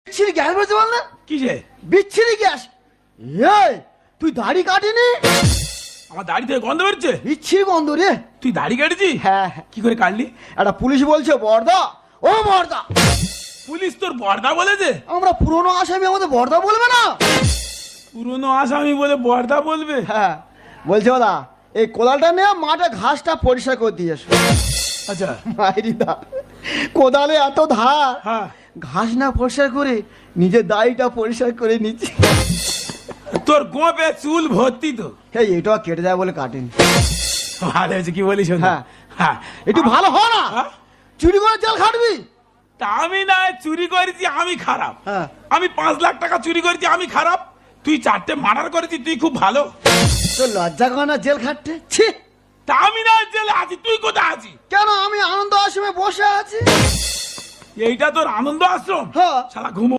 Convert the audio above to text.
বিচ্ছিরি গ্যাস বলতে বল না, কিসে? বিচ্ছিরি গ্যাস। এই তুই দাড়ি কাটিনি? আমার দাড়ি থেকে গন্ধ বেরোচ্ছে। বিচ্ছিরি গন্ধ রে। তুই দাড়ি কাটেছিস? হ্যাঁ। কি করে কাটলি? একটা পুলিশ বলছে বর্দা, ও বর্দা। পুলিশ তোর বর্দা বলেছে? আমরা পুরনো আসামি, আমাদের বর্দা বলবে না? পুরনো আসামি বলে বর্দা বলবে? হ্যাঁ বলছে ওদা এই কোদালটা নিয়ে মাঠে ঘাসটা পরিষ্কার করে দিয়ে এসো। আচ্ছা। মাইরিদা কোদালে এত ধার, হ্যাঁ। ঘাস না পরিষ্কার করে নিজের দাড়িটা পরিষ্কার করে নিচ্ছে। তোর গোপে চুল ভর্তি তো। এই এটা কেটে যায় বলে কাটেনি। ভালো হয়েছে, কি বলিস? হ্যাঁ। হ্যাঁ একটু ভালো হ না, হ্যাঁ? চুরি করে জেল খাটবি। তা আমি না চুরি করেছি, আমি খারাপ? হ্যাঁ। আমি 5 লাখ টাকা চুরি করেছি, আমি খারাপ? তুই 4টে মার্ডার করেছিস, তুই খুব ভালো। তো লজ্জা করে না জেল খাটতে? ছি। তা আমি না জেলে আছি, তুই কোথায় আছিস? কেন আমি আনন্দ আশ্রমে বসে আছি। এইটা তোর আনন্দ আশ্রম? হ্যাঁ। শালা ঘুমো।